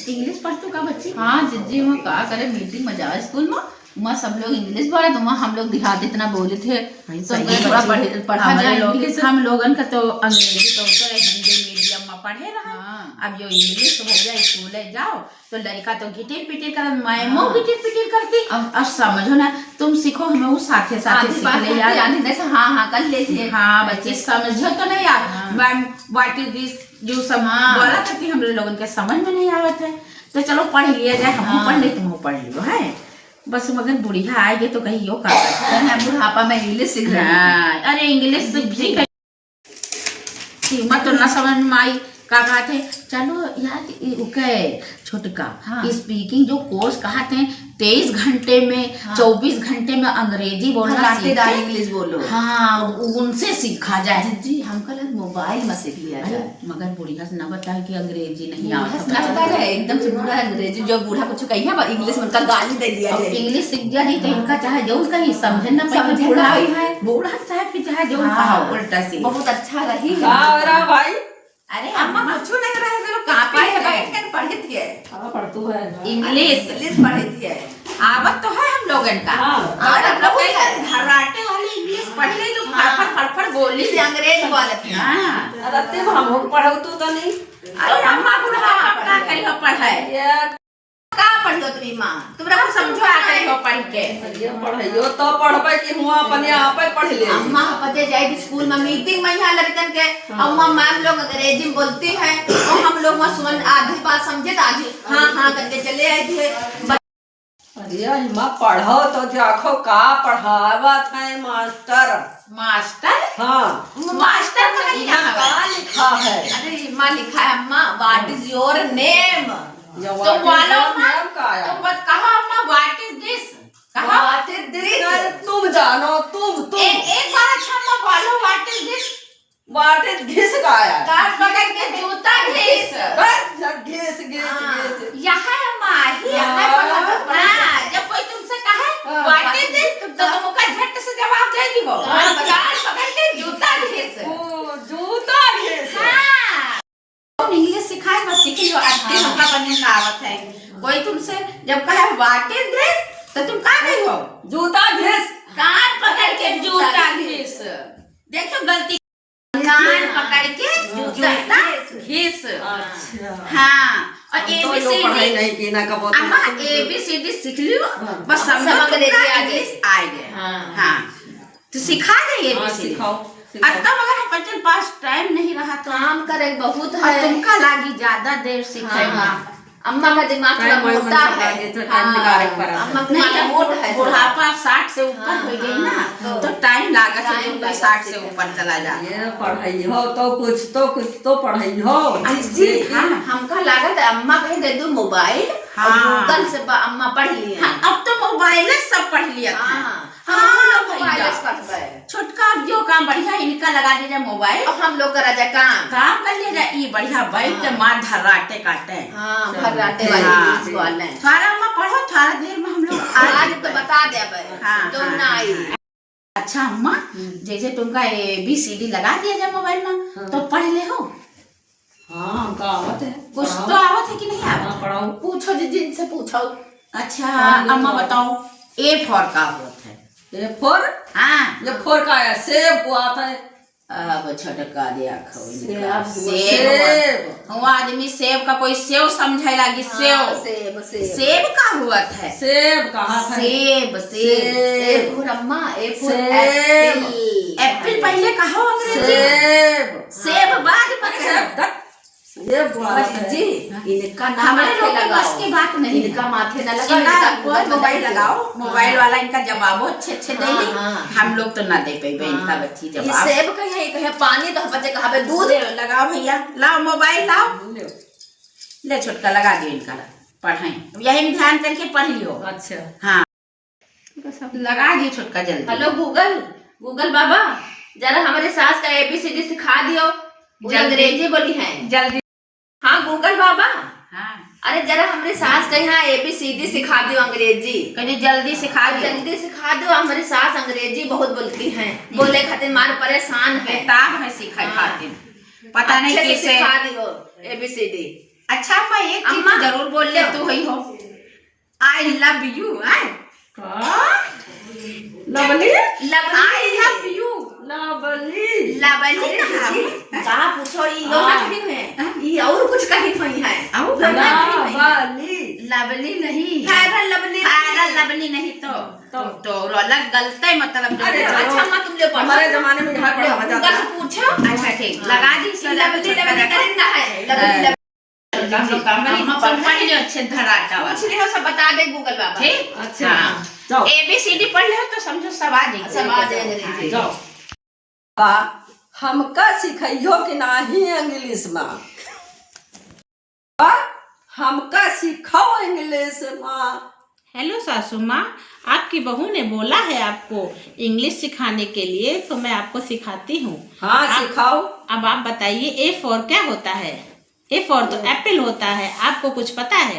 English पढ़तू का बच्ची? हाँ जिज्जी वहाँ का करे मीटिंग में जाए स्कूल में वहाँ सब लोग इंग्लिश बोले तो वहाँ हम लोग देहात इतना बोले थे तो थोड़ा पढ़ा जाए इंग्लिश। हम लोगन का तो अंग्रेजी तो हिंदी मीडियम में पढ़े रहा। अब जो इंग्लिश तो भैया स्कूल जाओ तो लड़का तो गिटिर पिटिर कर मैं गिटिर पिटिर करती। अब समझो ना तुम सीखो हमें वो साथे साथे सीख ले यार। हाँ हाँ कर लेते। हाँ बच्चे समझो तो नहीं यार व्हाट इज दिस जो सब बोला करती हम लोगन के समझ में नहीं आवत है। तो चलो पढ़ लिया जाए, हम पढ़ ले तुम पढ़ लियो है। बस मगर बुढ़िया आएगी तो कहीं यो का बुढ़ापा में इंग्लिश सीख रहे हैं। अरे इंग्लिश मत तो ना समझ में आई का कहते चलो यार ओके छोटका स्पीकिंग जो कोर्स कहते हैं 23 घंटे में 24 घंटे में अंग्रेजी बोलना इंग्लिश बोलो। हाँ उनसे सीखा जाए। जी हम कल मोबाइल में सीख लिया जाए। मगर बुढ़िया से ना बताए कि अंग्रेजी नहीं आता है एकदम से बूढ़ा अंग्रेजी जो बूढ़ा कुछ कही इंग्लिश में गाली दे दिया इंग्लिश सीख दिया नहीं तो इनका चाहे जो कहीं समझे ना बूढ़ा है बूढ़ा चाहे कि चाहे जो उल्टा से बहुत अच्छा रही भाई। अरे अम्मा कुछ नहीं रहे थे लोग कहाँ पढ़ी थी पढ़तू है इंग्लिश पढ़ी थी आवत तो है हम लोगन का। और हम लोग घराटे वाली इंग्लिश पढ़ ले लोग फड़फड़ बोली से अंग्रेज बोलत है। अरे हम पढ़ो तो नहीं। अरे अम्मा बुढ़ा का करी हो पढ़ाई का पढ़ियो तुम मां तुमरा को समझो आ करी हो पढ़ के ये पढ़ाइयो तो पढ़बे कि हुआ अपने आप ही पढ़ ले। अम्मा पते जाए स्कूल में मीटिंग में यहाँ लड़कन के और वहाँ मैम लोग अंग्रेजी में बोलती है और हम लोग वहाँ सुन आधी बात समझे तो आधी हाँ हाँ करके चले आए थे। अरे माँ पढ़ो तो जाखो का पढ़ावत है मास्टर। हाँ मास्टर का लिखा है। अरे माँ लिखा है अम्मा व्हाट इज योर नेम तुम बोलो तुम बस कहो अम्मा व्हाट इज दिस कहो व्हाट इज दिस तुम जानो तुम एक बार अच्छा अम्मा बोलो what is this what is घिस का है कार पकड़ के जूता घिस घिस यहाँ अम्मा यहाँ जब कोई तुमसे कहे व्हाट इज दिस तो तुम उसका झट से जवाब दे दी हो कार पकड़ के जूता घिस जूता घिस। इंग्लिश सिखाए बस सीख लो अच्छी मतलब बनने का आवत है। कोई तुमसे जब कहे व्हाट इज दिस तो तुम क्या कही हो जूता घिस कान पकड़ के जूता घिस। देखो गलती कान पकड़ के जूता घिस। अच्छा हाँ और एबीसीडी नहीं की ना कबो अम्मा एबीसीडी सीख लियो बस सब अंग्रेजी आ गए। हाँ तो सिखा दे एबीसीडी सिखाओ। अब अगर बच्चन पास टाइम नहीं रहा तो काम करे बहुत है तुमका लागी ज्यादा देर सीखेगा। अम्मा का दिमाग थोड़ा मोटा है। अम्मा का मोटा है बुढ़ापा 60 से ऊपर हो गई ना तो टाइम लागत है 60 से ऊपर चला जा। ये पढ़ाई हो तो कुछ तो पढ़ाई हो। जी हमका लागत है अम्मा कहीं दे दो मोबाइल गूगल से अम्मा पढ़ लिए। अब तो मोबाइल सब पढ़ लिया छोटका जो काम बढ़िया इनका लगा दे जाए मोबाइल और हम लोग करा जाए काम कर ले जाए ये बढ़िया बैठ के मार धर्राटे काटे भर्राटे वाले थोड़ा अम्मा पढ़ो थोड़ा देर में हम लोग आज तो बता दे जो ना आई। अच्छा अम्मा जैसे तुमका ABCD लगा दिया जाए मोबाइल में तो पढ़ ले हो। हाँ का आवत है कुछ तो आवत है कि नहीं आवत पढ़ाओ पूछो जिनसे पूछो। अच्छा अम्मा बताओ A फॉर का होता है ये फोर। हाँ ये फोर का है सेब को आता है। अब छोटका दिया सेब वो आदमी सेब का कोई सेव समझे लगी सेब सेब का हुआ था सेब कहाँ था सेब सेब अम्मा एप्पल पहले कहा सेब सेब बाद जी इनका हमारे लोग बस की बात नहीं इनका माथे न लगाओ मोबाइल लगाओ मोबाइल वाला इनका जवाब अच्छे देंगे हम लोग तो ना दे पाएंगे इनका बच्ची जवाब। सेब कहे पानी तो बच्चे कहा दूध लगाओ भैया लाओ मोबाइल लाओ ले छोटका लगा दियो इनका पढ़ाई यही ध्यान करके पढ़ लियो। अच्छा हाँ लगा दियो छोटका जल्दी। हेलो गूगल बाबा जरा हमारे सास का ABCD सिखा दियो अंग्रेजी बोली है जल्दी। हाँ गूगल बाबा हाँ अरे जरा हमारे सास का यहाँ ABCD सिखा दियो अंग्रेजी कहीं जल्दी सिखा दो हमारी सास अंग्रेजी बहुत बोलती हैं बोले खातिर मार परेशान है बेताब है सिखाई खातिर पता नहीं कैसे सिखा दियो ABCD। अच्छा अम्मा एक चीज अम्मा, तो जरूर बोल ले तू ही हो, I love you. Lovely I love you. Lovely lovely कहा कहा पूछो ये लोग कहीं है ये और कुछ कहीं नहीं है लवली लवली नहीं, फेयर लवली लवली नहीं तो अलग गलत मतलब। अरे अच्छा अम्मा तुम लोग हमारे जमाने में यहाँ पढ़ावा जाता गूगल से पूछो। अच्छा ठीक लगा दी लवली लवली करना है लवली पढ़ लियो अच्छे धराटा पूछ लियो सब बता दे गूगल बाबा। ठीक। अच्छा जाओ ABCD पढ़ लो तो समझो सब आ जाएगी। सब आ जाएगी। जाओ बा हमका सिखाइयो कि नाही इंग्लिश में बा हमका सिखाओ इंग्लिश में। हेलो सासू माँ, आपकी बहू ने बोला है आपको इंग्लिश सिखाने के लिए, तो मैं आपको सिखाती हूँ। हाँ सिखाओ। अब आप बताइए ए फॉर क्या होता है? ए फॉर तो एप्पल होता है, आपको कुछ पता है?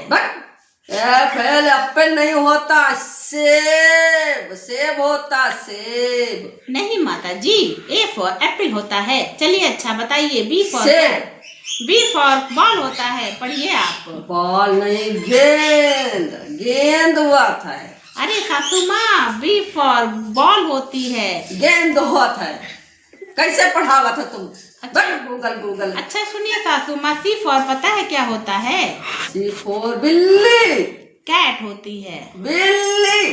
एप्पल नहीं होता, सेब सेब होता सेब। नहीं माता जी, ए फॉर एप्पल होता है। चलिए अच्छा बताइए बी फॉर सेब। बी फॉर बॉल होता है, पढ़िए आप। बॉल नहीं गेंद, गेंद हुआ था। अरे सासू माँ, बी फॉर बॉल होती है। गेंद हुआ था। कैसे पढ़ावा था तुम? Google Google. अच्छा सुनिए सासू माँ, सी फॉर पता है क्या होता है? सी फॉर बिल्ली, कैट होती है। बिल्ली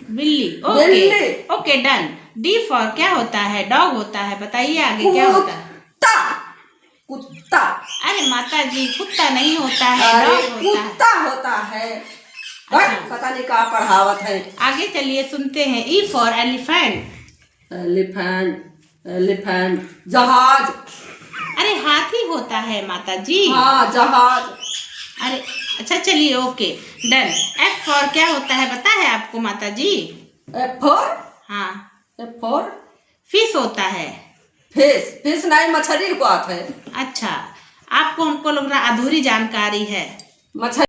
बिल्ली। बिल्ली। Okay okay done. D for क्या होता है? डॉग होता है, बताइए आगे क्या होता है? कुत्ता, कुत्ता। अरे माता जी, कुत्ता नहीं होता है, अरे डॉग होता है। कुत्ता होता है। पता नहीं कहाँ पढ़ावत है। आगे चलिए सुनते हैं। E for elephant. Elephant, elephant. जहाज। अरे हाथी होता है माता जी। हाँ जहाज। अरे अच्छा चलिए ओके डन। एफ फॉर क्या होता है पता है आपको माता जी? एफ फॉर, हाँ एफ फॉर फिश होता है। फिश, फिश नहीं मछली हुआ है। अच्छा आपको हमको लग रहा अधूरी जानकारी है। मछली।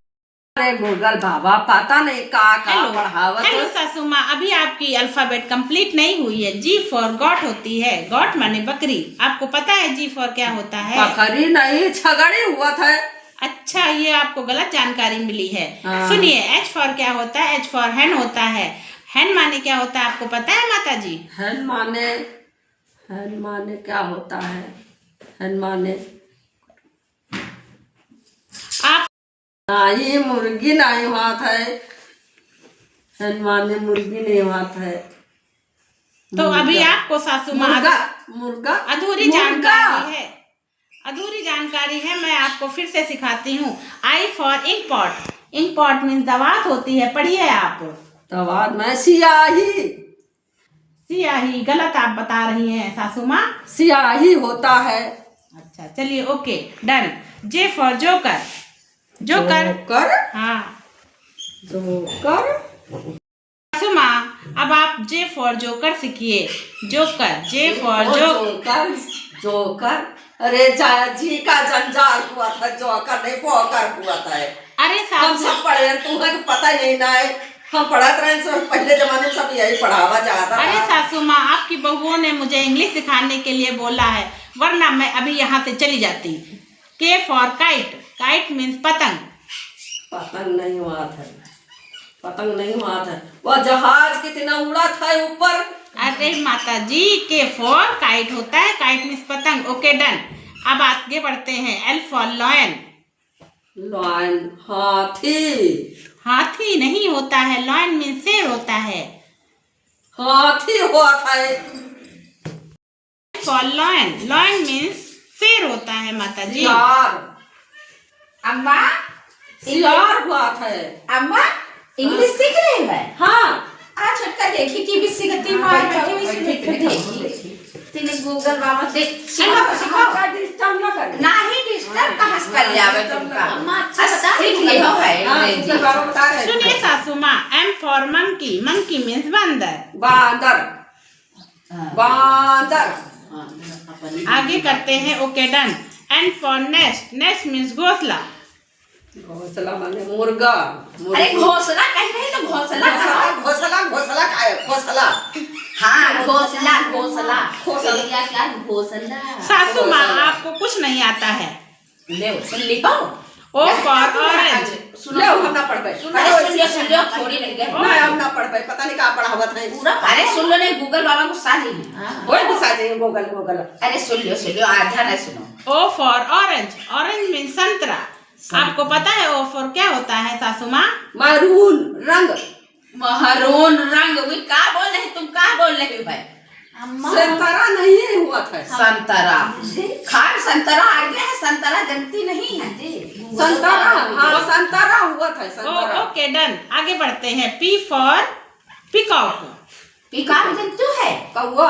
अरे गूगल बाबा पता नहीं का पढ़ावत हेलो है। सासू माँ, अभी आपकी अल्फाबेट कंप्लीट नहीं हुई है। जी फॉर गॉट होती है। गॉट माने बकरी। आपको पता है जी फॉर क्या होता है? बकरी नहीं छगड़ी हुआ था। अच्छा ये आपको गलत जानकारी मिली है। हाँ। सुनिए एच फॉर क्या होता है? एच फॉर हैन होता है। हैन माने क्या होता है आपको पता है माता जी? हैन माने क्या होता है? हैन माने आप नहीं, मुर्गी नहीं हुआ था। हैन माने मुर्गी नहीं हुआ था। तो अभी आपको सासू माँ मुर्गा, मुर्गा अधूरी जानकारी है। अधूरी जानकारी है, मैं आपको फिर से सिखाती हूँ। I for ink pot. Ink pot means दवात होती है, पढ़िए आप। तवाद में सियाही, सियाही गलत आप बता रही हैं सासू माँ। सियाही होता है। अच्छा चलिए okay done. J for joker. Joker. Joker, हाँ जोकर। सासू माँ, अब आप जे फॉर जोकर सीखिए। Joker, J for joker, joker. अरे जी का जंजाल हुआ था, जोकर नहीं पोकर हुआ था। अरे हम सासू सब पढ़े हैं, तुम्हें पता नहीं ना है। हम पढ़ाते रहे सब, पहले जमाने में सब यही पढ़ावा जाता था। अरे सासू माँ, आपकी बहुओं ने मुझे इंग्लिश सिखाने के लिए बोला है, वरना मैं अभी यहाँ से चली जाती। के फॉर काइट। काइट मीन्स पतंग। पतंग नहीं हुआ था, पतंग नहीं हुआ था। वह जहाज कितना उड़ा था ऊपर। अरे माता जी, के फॉर काइट होता है, काइट मीन्स पतंग। Okay done. अब आगे बढ़ते हैं। L for lion. लॉयन हाथी। हाथी नहीं होता है, लॉयन मीन्स शेर होता है। हाथी हुआ था। For lion. लॉयन मीन्स शेर होता है माता जी। सियार, अम्मा सियार हुआ था। अम्मा इंग्लिश सीख रहे हैं? हाँ आज छोटका देखी कि भी सीखती मार बैठी हुई तेने गूगल बाबा से सिखाओ डिस्टर्ब ना कर। नहीं डिस्टर्ब कहाँ से कर जावे तुमका। अम्मा अच्छा बता सीख लियो है गूगल बाबा बता रहे। सुनिए सासू माँ, M for monkey. Monkey means बंदर। बांदर, बांदर। आगे करते हैं। Okay done. N for nest. Nest means घोंसला। घोंसला माने मुर्गा। अरे घोंसला कहीं नहीं तो घोंसला घोंसला, घोंसला का है? घोंसला। हाँ घोंसला घोंसला क्या क्या घोसला। सासू माँ, आपको कुछ नहीं आता है। ले सुन ली हो O for orange. ले हम ना पढ़ पाए सुन लो थोड़ी रह गए ना हम ना पढ़ पाए पता नहीं कहाँ पढ़ावत है पूरा अरे सुन लो नहीं गूगल बाबा को साथ ही वही गुस्सा जाइए गूगल अरे सुन लो आधा ना सुनो O for orange. Orange means संतरा। आपको पता है O for क्या होता है सासू माँ? मैरून रंग महरून रंग वे का बोल रहे तुम का बोल रहे हो भाई संतरा नहीं हुआ था संतरा खान संतरा आ गया है संतरा जनती नहीं है संतरा हाँ संतरा हुआ था संतरा ओके डन। आगे बढ़ते हैं P for peacock. पीकाक जंतु है कौवा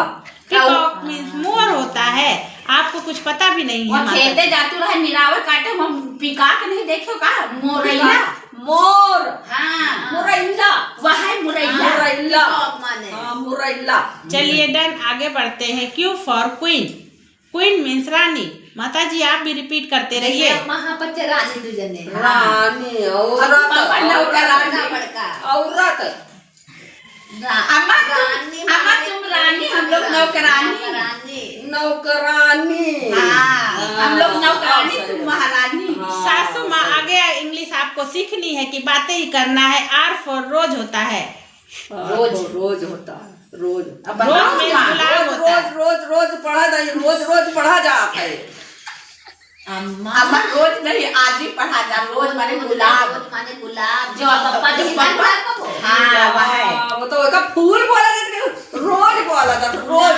Peacock means मोर होता है। आपको कुछ पता भी नहीं वो है माता। खेते जातु रहे निरावे काटे हम पीकाक नहीं देखो का मोरैया मोर हाँ मुरैला वह है मुरैया मुरैला माने हाँ मुरैला चलिए डन। आगे बढ़ते हैं Q for queen. Queen means रानी। माता जी आप भी रिपीट करते रहिए। महापच रानी दुजने रानी औरत अम्मा तुम रानी हम लोग नौकरानी नौकरानी हम लोग नौकरानी तुम महारानी सासू माँ आगे इंग्लिश आपको सीखनी है कि बातें ही करना है। R for रोज होता है। रोज होता है रोज रोज में गुलाब होता है। रोज पढ़ा नहीं रोज पढ़ा जाता है अम्मा रोज नहीं आज ही पढ़ा जा रोज माने गुलाब माने गुलाब जो पप्पा जी हाँ वह है वो तो का फूल बोला जाता रोज बोला जाता रोज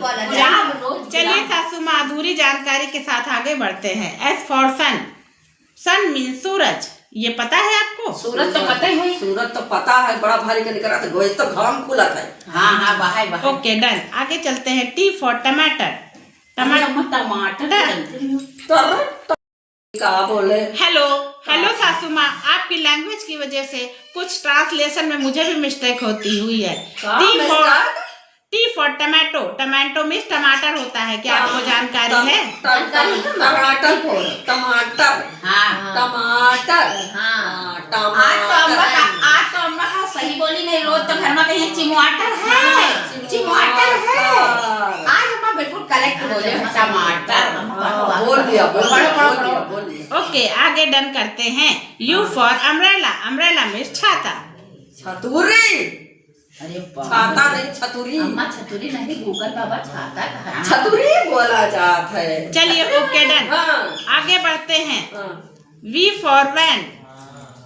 गुलाब रोज चलिए सासू माँ अधूरी जानकारी के साथ आगे बढ़ते हैं। S for sun. Sun means सूरज। ये पता है आपको? सूरज तो पता ही है सूरज तो पता है बड़ा भारी का निकला था गोई तो घाम खुला था हाँ वह ओके डन। आगे चलते हैं T for टमाटर। टमाटर क्या बोले हेलो सासू माँ आपकी लैंग्वेज की वजह से कुछ ट्रांसलेशन में मुझे भी मिस्टेक होती हुई है। T for tomato. Tomato means टमाटर होता है। क्या आपको जानकारी है? टमाटर हाँ आज तो अम्मा का सही बोली नहीं रोज तो घर में कहीं चिमवाटर है आज अम्मा बिल्कुल करेक्ट बोले टमाटर बोल दिया ओके आगे डन करते हैं। U for umbrella. Umbrella means छाता। छतुरी अरे छाता नहीं छतुरी अम्मा छतुरी नहीं गूगल बाबा छाता कहा छतुरी बोला जाता है चलिए ओके डन। आगे बढ़ते हैं। V for van.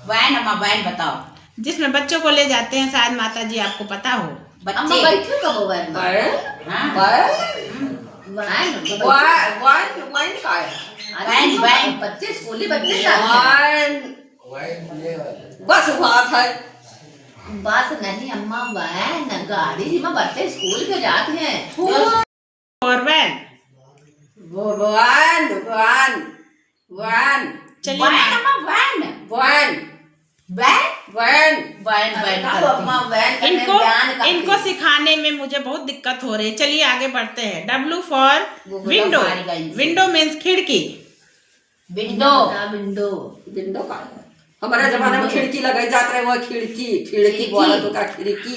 वैन अम्मा वैन बताओ जिसमें बच्चों को ले जाते हैं। शायद माता जी आपको पता हो। अम्मा बैठो कब वैन वाइन का है वैन बच्चे स्कूली बच्चे जाते बस बात है बस नहीं अम्मा वैन गाड़ी में बच्चे स्कूल के जाते हैं और वैन वाइन चलिए अम्मा वैन इनको सिखाने में मुझे बहुत दिक्कत हो रही है। चलिए आगे बढ़ते हैं। W for window. Window means खिड़की। विंडो का हमारे जमाने में खिड़की लगाई जात रहे वो खिड़की बोला तो का खिड़की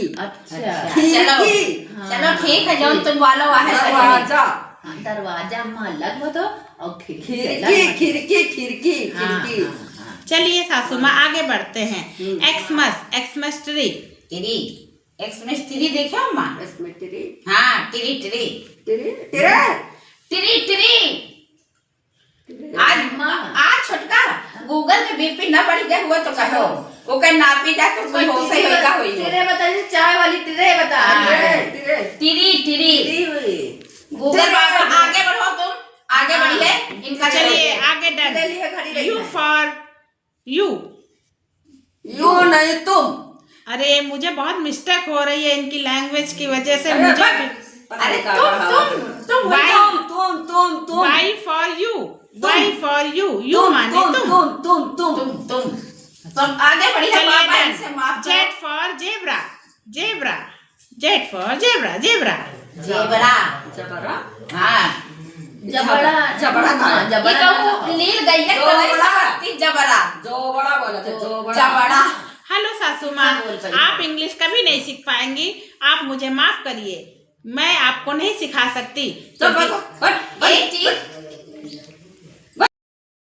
चलो ठीक है जो तुम वालों दरवाजा अम्मा अलग हो तो और खिड़की चलिए सासू माँ आगे बढ़ते हैं। Xmas tree. एक्समस ट्री देखे अम्मा इसमें ट्री हाँ ट्री आज छोटका गूगल के बीपी न बढ़ गया हुआ तो कहो वो कहीं नापी जा तो कोई हो सही होगा होई ट्रे बता दी चाय वाली ट्रे बता ट्री गूगल बाबा आगे बढ़ो तुम आगे बढ़िए इनका चलिए आगे डन। U for यू नहीं तुम अरे मुझे बहुत मिस्टेक हो रही है इनकी लैंग्वेज की वजह से। मुझे अरे तुम Y for you यू माने तुम सब आगे बढ़िए बाबा इनसे माफ Z for zebra Z for zebra जबरा हाँ जबड़ा ये तो नील गैया कलर जबरा जो बड़ा बोला था जबड़ा हेलो सासू माँ आप इंग्लिश कभी नहीं सीख पाएंगी। आप मुझे माफ करिए मैं आपको नहीं सिखा सकती। एक चीज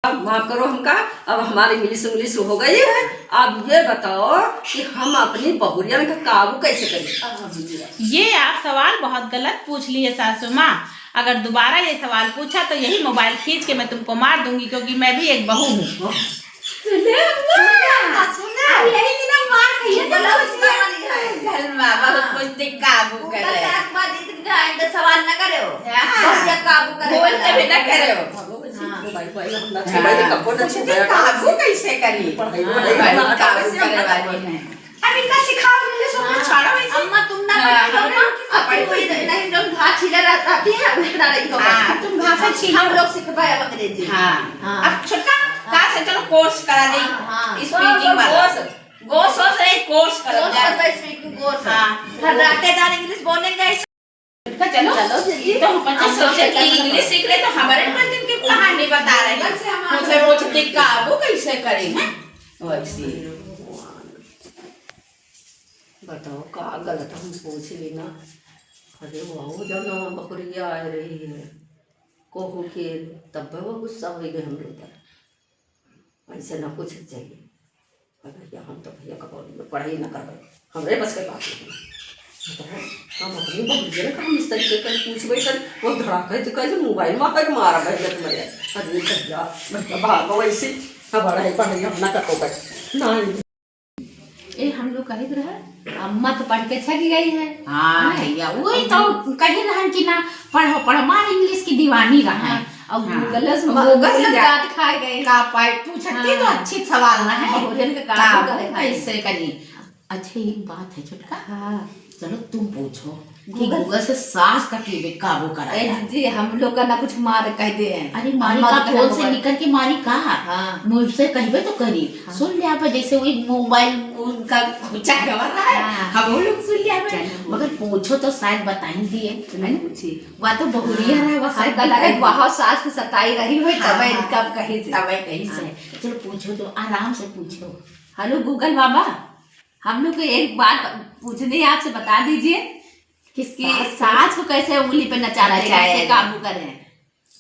माफ करो हमका, अब हमारी इंग्लिश हो गई है। अब ये बताओ कि हम अपनी बहुरियन का काबू कैसे करें? ये आप सवाल बहुत गलत पूछ लिए सासू माँ। अगर दोबारा ये सवाल पूछा तो यही मोबाइल खींच के मैं तुमको मार दूंगी, क्योंकि मैं भी एक बहू हूँ। काबू करे सवाल न करे हो, काबू करे बोल के भी न करे हो। काबू कैसे करी? काबू करे वाली है। अब इतना सिखाओ इंग्लिश में, छोड़ो इसे। अम्मा तुम ना अपन कोई नहीं, लोग घास छीले रहती है उतना नहीं हो। तुम भाषा छीलो, हम लोग सिखवाए अंग्रेजी। अब छोटा कहाँ से चलो कोर्स करा दे स्पीकिंग वाला। कोर्स करो स्पीकिंग कोर्स। फर्राटेदार इंग्लिश बोलेंगे। चलो तो बच्चे सोचे कि इंग्लिश सीख ले तो हमारे मंदिर की कहानी बता रहे हैं। मुझे पूछते काबू कैसे करेंगे वैसे। बताओ का गलत हम पूछ ली ना। अरे वाह, जब ना बकरिया आ रही है कोहू के, तब वो गुस्सा हो गए हम लोग। ऐसे ना कुछ चाहिए। भैया हम तो भैया कपड़े में पढ़ाई ना कर पाए, हमारे बस के बात नहीं। हम अपनी बकरिया का हम इस तरीके कर पूछ बैठे, वो धड़ाका तो कैसे मोबाइल में आकर मारा भैया तुम्हारे। अरे भैया भागो वैसे हमारा पढ़ाई हम ना कर पाए ना। ये हम लोग कही रहे अम्मा तो पढ़ के छक गई है। हाँ भैया वही तो कही रहन कि ना पढ़ो मार इंग्लिश की दीवानी रहा। और गूगल गूगल से दांत खाए गए। का पाई पूछती तो अच्छी सवाल ना है। बहुजन का काबू करे कैसे करी? अच्छा एक बात है छोटका, हाँ चलो तुम पूछो कि गूगल से सास का काबू करा जाए। जी हम लोग का ना कुछ मार कह दे। अरे मारी का फोन से निकल के मारी का मुझसे कहबे तो करी। सुन लिया पर जैसे वही मोबाइल उनका खुचा गवा रहा है, हम लोग सुन लिया मगर पूछो तो शायद बता ही दिए। नहीं पूछी वह तो बहुरिया रहा है, वह शायद लगा बहुत सास की सताई रही हुई तब कब कही से। चलो पूछो तो आराम से पूछो। हेलो गूगल बाबा, हम लोग को एक बात पूछनी है आपसे, बता दीजिए कि सास को कैसे उंगली पे नचाना चाहिए, काबू करें।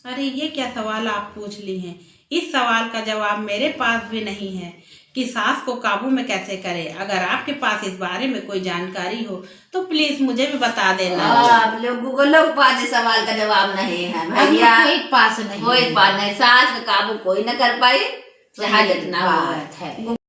अरे ये क्या सवाल आप पूछ ली हैं? इस सवाल का जवाब मेरे पास भी नहीं है कि सास को काबू में कैसे करें। अगर आपके पास इस बारे में कोई जानकारी हो तो प्लीज मुझे भी बता देना। आप लोग गूगल के पास सवाल का जवाब नहीं है भैया, कोई पास नहीं, कोई पास नहीं। सास का काबू कोई न कर पाए, चाहे जितना बात है।